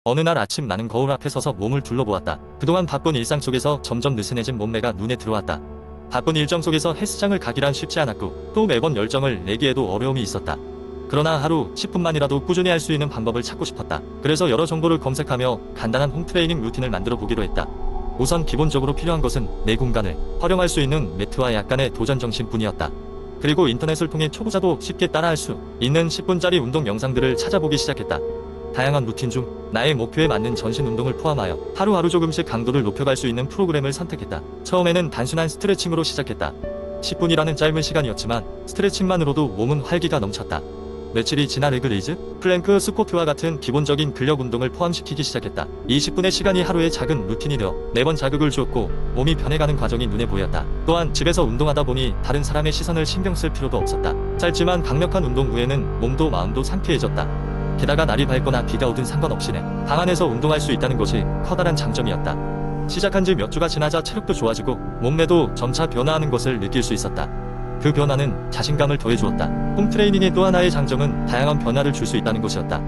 어느 날 아침 나는 거울 앞에 서서 몸을 둘러보았다. 그동안 바쁜 일상 속에서 점점 느슨해진 몸매가 눈에 들어왔다. 바쁜 일정 속에서 헬스장을 가기란 쉽지 않았고 또 매번 열정을 내기에도 어려움이 있었다. 그러나 하루 10분만이라도 꾸준히 할 수 있는 방법을 찾고 싶었다. 그래서 여러 정보를 검색하며 간단한 홈트레이닝 루틴을 만들어 보기로 했다. 우선 기본적으로 필요한 것은 내 공간을 활용할 수 있는 매트와 약간의 도전 정신뿐이었다. 그리고 인터넷을 통해 초보자도 쉽게 따라할 수 있는 10분짜리 운동 영상들을 찾아보기 시작했다. 다양한 루틴 중 나의 목표에 맞는 전신 운동을 포함하여 하루하루 조금씩 강도를 높여갈 수 있는 프로그램을 선택했다. 처음에는 단순한 스트레칭으로 시작했다. 10분이라는 짧은 시간이었지만 스트레칭만으로도 몸은 활기가 넘쳤다. 며칠이 지나 레그 레이즈, 플랭크, 스쿼트와 같은 기본적인 근력 운동을 포함시키기 시작했다. 20분의 시간이 하루의 작은 루틴이 되어 매번 자극을 주었고 몸이 변해가는 과정이 눈에 보였다. 또한 집에서 운동하다 보니 다른 사람의 시선을 신경 쓸 필요도 없었다. 짧지만 강력한 운동 후에는 몸도 마음도 상쾌해졌다. 게다가 날이 밝거나 비가 오든 상관없이 방 안에서 운동할 수 있다는 것이 커다란 장점이었다. 시작한 지 몇 주가 지나자 체력도 좋아지고 몸매도 점차 변화하는 것을 느낄 수 있었다. 그 변화는 자신감을 더해주었다. 홈트레이닝의 또 하나의 장점은 다양한 변화를 줄 수 있다는 것이었다.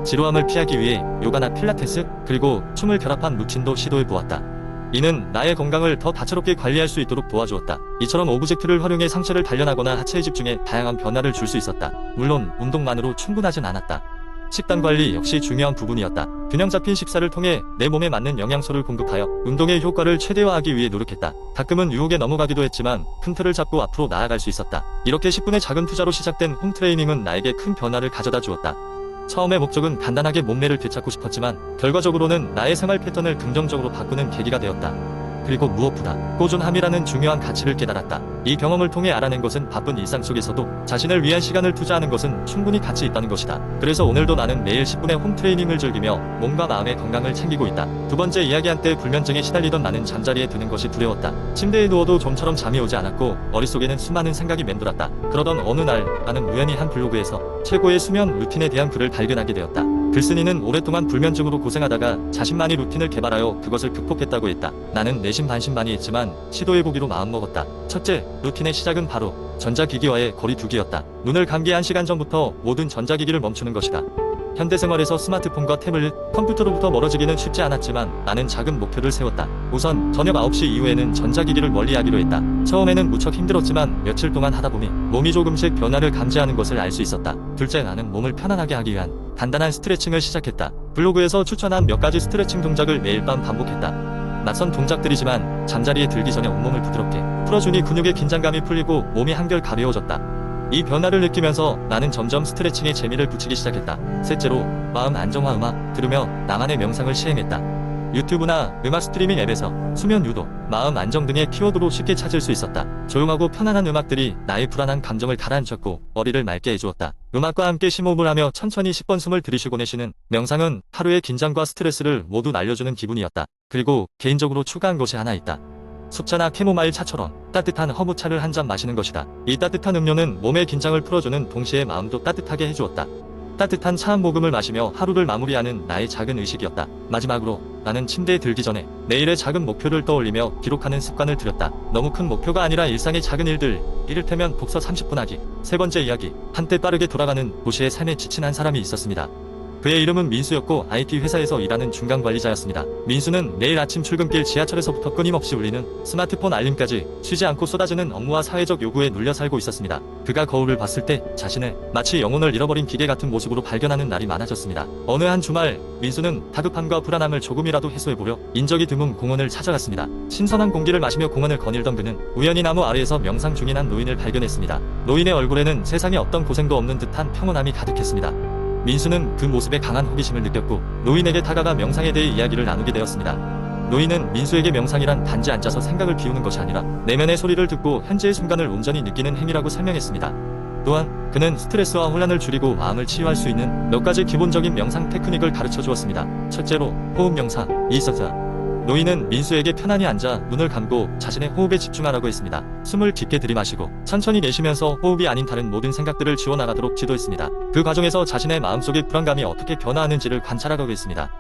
지루함을 피하기 위해 요가나 필라테스, 그리고 춤을 결합한 루틴도 시도해보았다. 이는 나의 건강을 더 다채롭게 관리할 수 있도록 도와주었다. 이처럼 오브젝트를 활용해 상체를 단련하거나 하체에 집중해 다양한 변화를 줄 수 있었다. 물론 운동만으로 충분하진 않았다. 식단 관리 역시 중요한 부분이었다. 균형 잡힌 식사를 통해 내 몸에 맞는 영양소를 공급하여 운동의 효과를 최대화하기 위해 노력했다. 가끔은 유혹에 넘어가기도 했지만 큰 틀을 잡고 앞으로 나아갈 수 있었다. 이렇게 10분의 작은 투자로 시작된 홈트레이닝은 나에게 큰 변화를 가져다 주었다. 처음의 목적은 간단하게 몸매를 되찾고 싶었지만 결과적으로는 나의 생활 패턴을 긍정적으로 바꾸는 계기가 되었다. 그리고 무엇보다 꾸준함이라는 중요한 가치를 깨달았다. 이 경험을 통해 알아낸 것은 바쁜 일상 속에서도 자신을 위한 시간을 투자하는 것은 충분히 가치 있다는 것이다. 그래서 오늘도 나는 매일 10분의 홈트레이닝을 즐기며 몸과 마음의 건강을 챙기고 있다. 두 번째 이야기한 때 불면증에 시달리던 나는 잠자리에 드는 것이 두려웠다. 침대에 누워도 좀처럼 잠이 오지 않았고 머릿속에는 수많은 생각이 맴돌았다. 그러던 어느 날 나는 우연히 한 블로그에서 최고의 수면 루틴에 대한 글을 발견하게 되었다. 글쓴이는 오랫동안 불면증으로 고생하다가 자신만의 루틴을 개발하여 그것을 극복했다고 했다. 나는 내심반신반의했지만 시도해보기로 마음먹었다. 첫째, 루틴의 시작은 바로 전자기기와의 거리 두기였다. 눈을 감기 1시간 전부터 모든 전자기기를 멈추는 것이다. 현대생활에서 스마트폰과 태블릿, 컴퓨터로부터 멀어지기는 쉽지 않았지만 나는 작은 목표를 세웠다. 우선 저녁 9시 이후에는 전자기기를 멀리하기로 했다. 처음에는 무척 힘들었지만 며칠 동안 하다보니 몸이 조금씩 변화를 감지하는 것을 알 수 있었다. 둘째, 나는 몸을 편안하게 하기 위한 간단한 스트레칭을 시작했다. 블로그에서 추천한 몇 가지 스트레칭 동작을 매일 밤 반복했다. 낯선 동작들이지만 잠자리에 들기 전에 온몸을 부드럽게 풀어주니 근육의 긴장감이 풀리고 몸이 한결 가벼워졌다. 이 변화를 느끼면서 나는 점점 스트레칭에 재미를 붙이기 시작했다. 셋째로, 마음 안정화 음악 들으며 나만의 명상을 시행했다. 유튜브나 음악 스트리밍 앱에서 수면 유도, 마음 안정 등의 키워드로 쉽게 찾을 수 있었다. 조용하고 편안한 음악들이 나의 불안한 감정을 가라앉혔고 머리를 맑게 해주었다. 음악과 함께 심호흡을 하며 천천히 10번 숨을 들이쉬고 내쉬는 명상은 하루의 긴장과 스트레스를 모두 날려주는 기분이었다. 그리고 개인적으로 추가한 것이 하나 있다. 숲차나 캐모마일 차처럼 따뜻한 허브차를 한 잔 마시는 것이다. 이 따뜻한 음료는 몸의 긴장을 풀어주는 동시에 마음도 따뜻하게 해주었다. 따뜻한 차 한 모금을 마시며 하루를 마무리하는 나의 작은 의식이었다. 마지막으로 나는 침대에 들기 전에 내일의 작은 목표를 떠올리며 기록하는 습관을 들였다. 너무 큰 목표가 아니라 일상의 작은 일들, 이를테면 독서 30분 하기. 세 번째 이야기, 한때 빠르게 돌아가는 도시의 삶에 지친 한 사람이 있었습니다. 그의 이름은 민수였고 IT 회사에서 일하는 중간 관리자였습니다. 민수는 매일 아침 출근길 지하철에서부터 끊임없이 울리는 스마트폰 알림까지 쉬지 않고 쏟아지는 업무와 사회적 요구에 눌려 살고 있었습니다. 그가 거울을 봤을 때 자신을 마치 영혼을 잃어버린 기계 같은 모습으로 발견하는 날이 많아졌습니다. 어느 한 주말 민수는 다급함과 불안함을 조금이라도 해소해보려 인적이 드문 공원을 찾아갔습니다. 신선한 공기를 마시며 공원을 거닐던 그는 우연히 나무 아래에서 명상 중인 한 노인을 발견했습니다. 노인의 얼굴에는 세상에 어떤 고생도 없는 듯한 평온함이 가득했습니다. 민수는 그 모습에 강한 호기심을 느꼈고 노인에게 다가가 명상에 대해 이야기를 나누게 되었습니다. 노인은 민수에게 명상이란 단지 앉아서 생각을 비우는 것이 아니라 내면의 소리를 듣고 현재의 순간을 온전히 느끼는 행위라고 설명했습니다. 또한 그는 스트레스와 혼란을 줄이고 마음을 치유할 수 있는 몇 가지 기본적인 명상 테크닉을 가르쳐 주었습니다. 첫째로, 호흡 명상. 있었다. 노인은 민수에게 편안히 앉아 눈을 감고 자신의 호흡에 집중하라고 했습니다. 숨을 깊게 들이마시고 천천히 내쉬면서 호흡이 아닌 다른 모든 생각들을 지워나가도록 지도했습니다. 그 과정에서 자신의 마음속의 불안감이 어떻게 변화하는지를 관찰하고 있습니다.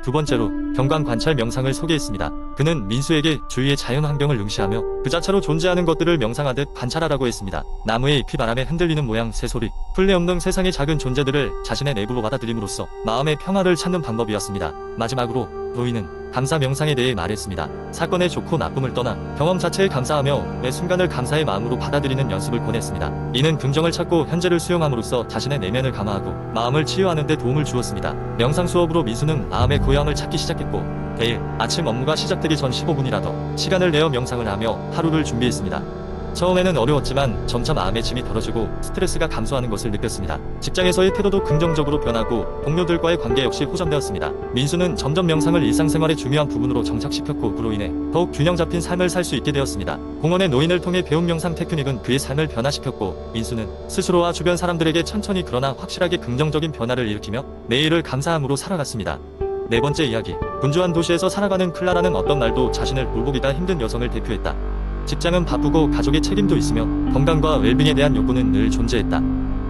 두 번째로 경관 관찰 명상을 소개했습니다. 그는 민수에게 주위의 자연 환경을 응시하며 그 자체로 존재하는 것들을 명상하듯 관찰하라고 했습니다. 나무의 잎이 바람에 흔들리는 모양, 새소리, 풀네옴 등 세상의 작은 존재들을 자신의 내부로 받아들임으로써 마음의 평화를 찾는 방법이었습니다. 마지막으로 로이는 감사 명상에 대해 말했습니다. 사건의 좋고 나쁨을 떠나 경험 자체에 감사하며 매 순간을 감사의 마음으로 받아들이는 연습을 권했습니다. 이는 긍정을 찾고 현재를 수용함으로써 자신의 내면을 감화하고 마음을 치유하는 데 도움을 주었습니다. 명상 수업으로 민수는 마음의 고향을 찾기 시작했고 매일 아침 업무가 시작되기 전 15분이라도 시간을 내어 명상을 하며 하루를 준비했습니다. 처음에는 어려웠지만 점차 마음의 짐이 덜어지고 스트레스가 감소하는 것을 느꼈습니다. 직장에서의 태도도 긍정적으로 변하고 동료들과의 관계 역시 호전되었습니다. 민수는 점점 명상을 일상생활의 중요한 부분으로 정착시켰고 그로 인해 더욱 균형 잡힌 삶을 살 수 있게 되었습니다. 공원의 노인을 통해 배운 명상 테크닉은 그의 삶을 변화시켰고 민수는 스스로와 주변 사람들에게 천천히 그러나 확실하게 긍정적인 변화를 일으키며 내일을 감사함으로 살아갔습니다. 네 번째 이야기. 분주한 도시에서 살아가는 클라라는 어떤 날도 자신을 돌보기가 힘든 여성을 대표했다. 직장은 바쁘고 가족의 책임도 있으며 건강과 웰빙에 대한 욕구는 늘 존재했다.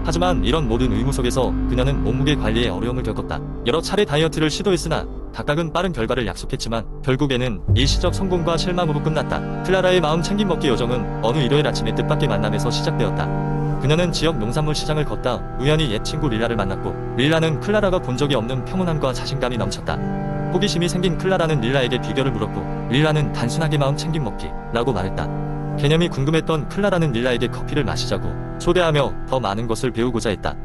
하지만 이런 모든 의무 속에서 그녀는 몸무게 관리에 어려움을 겪었다. 여러 차례 다이어트를 시도했으나 각각은 빠른 결과를 약속했지만 결국에는 일시적 성공과 실망으로 끝났다. 클라라의 마음 챙김 먹기 여정은 어느 일요일 아침에 뜻밖의 만남에서 시작되었다. 그녀는 지역 농산물 시장을 걷다 우연히 옛 친구 릴라를 만났고 릴라는 클라라가 본 적이 없는 평온함과 자신감이 넘쳤다. 호기심이 생긴 클라라는 릴라에게 비결을 물었고 릴라는 단순하게 마음 챙김 먹기 라고 말했다. 개념이 궁금했던 클라라는 릴라에게 커피를 마시자고 초대하며 더 많은 것을 배우고자 했다.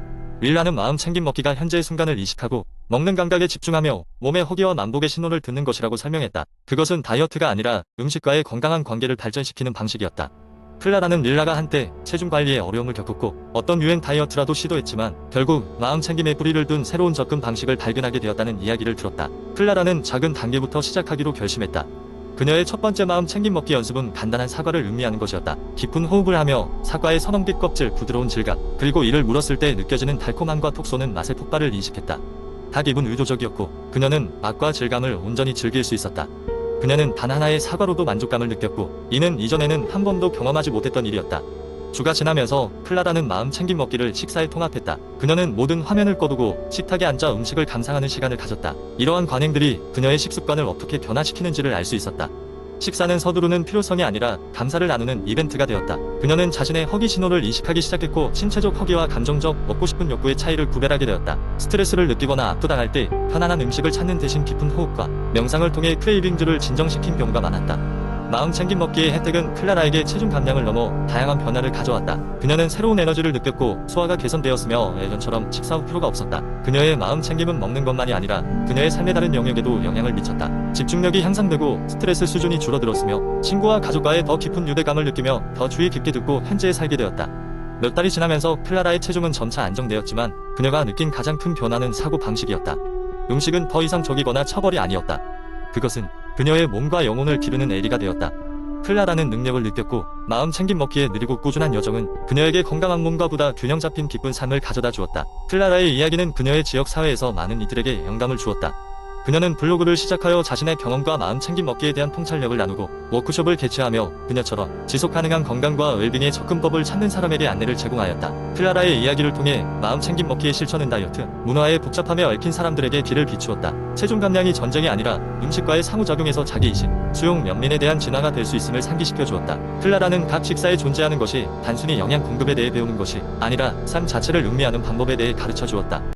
릴라는 마음 챙김 먹기가 현재의 순간을 인식하고 먹는 감각에 집중하며 몸의 허기와 만복의 신호를 듣는 것이라고 설명했다. 그것은 다이어트가 아니라 음식과의 건강한 관계를 발전시키는 방식이었다. 클라라는 릴라가 한때 체중 관리에 어려움을 겪었고 어떤 유행 다이어트라도 시도했지만 결국 마음 챙김에 뿌리를 둔 새로운 접근 방식을 발견하게 되었다는 이야기를 들었다. 클라라는 작은 단계부터 시작하기로 결심했다. 그녀의 첫 번째 마음 챙김 먹기 연습은 간단한 사과를 음미하는 것이었다. 깊은 호흡을 하며 사과의 선홍빛 껍질, 부드러운 질감, 그리고 이를 물었을 때 느껴지는 달콤함과 톡 쏘는 맛의 폭발을 인식했다. 닭 입은 의도적이었고 그녀는 맛과 질감을 온전히 즐길 수 있었다. 그녀는 단 하나의 사과로도 만족감을 느꼈고 이는 이전에는 한 번도 경험하지 못했던 일이었다. 주가 지나면서 클라라는 마음 챙김 먹기를 식사에 통합했다. 그녀는 모든 화면을 꺼두고 식탁에 앉아 음식을 감상하는 시간을 가졌다. 이러한 관행들이 그녀의 식습관을 어떻게 변화시키는지를 알 수 있었다. 식사는 서두르는 필요성이 아니라 감사를 나누는 이벤트가 되었다. 그녀는 자신의 허기 신호를 인식하기 시작했고 신체적 허기와 감정적 먹고 싶은 욕구의 차이를 구별하게 되었다. 스트레스를 느끼거나 압도당할 때 편안한 음식을 찾는 대신 깊은 호흡과 명상을 통해 크레이빙들을 진정시킨 경우가 많았다. 마음 챙김 먹기의 혜택은 클라라에게 체중 감량을 넘어 다양한 변화를 가져왔다. 그녀는 새로운 에너지를 느꼈고 소화가 개선되었으며 예전처럼 식사 후 피로가 없었다. 그녀의 마음 챙김은 먹는 것만이 아니라 그녀의 삶의 다른 영역에도 영향을 미쳤다. 집중력이 향상되고 스트레스 수준이 줄어들었으며 친구와 가족과의 더 깊은 유대감을 느끼며 더 주의 깊게 듣고 현재에 살게 되었다. 몇 달이 지나면서 클라라의 체중은 점차 안정되었지만 그녀가 느낀 가장 큰 변화는 사고 방식이었다. 음식은 더 이상 적이거나 처벌이 아니었다. 그것은 그녀의 몸과 영혼을 기르는 에리가 되었다. 클라라는 능력을 느꼈고 마음 챙김 먹기에 느리고 꾸준한 여정은 그녀에게 건강한 몸과 보다 균형 잡힌 기쁜 삶을 가져다 주었다. 클라라의 이야기는 그녀의 지역 사회에서 많은 이들에게 영감을 주었다. 그녀는 블로그를 시작하여 자신의 경험과 마음 챙김 먹기에 대한 통찰력을 나누고 워크숍을 개최하며 그녀처럼 지속 가능한 건강과 웰빙의 접근법을 찾는 사람에게 안내를 제공하였다. 클라라의 이야기를 통해 마음 챙김 먹기의 실천은 다이어트, 문화의 복잡함에 얽힌 사람들에게 길을 비추었다. 체중 감량이 전쟁이 아니라 음식과의 상호작용에서 자기인식, 수용, 연민에 대한 진화가 될 수 있음을 상기시켜 주었다. 클라라는 각 식사에 존재하는 것이 단순히 영양 공급에 대해 배우는 것이 아니라 삶 자체를 음미하는 방법에 대해 가르쳐 주었다.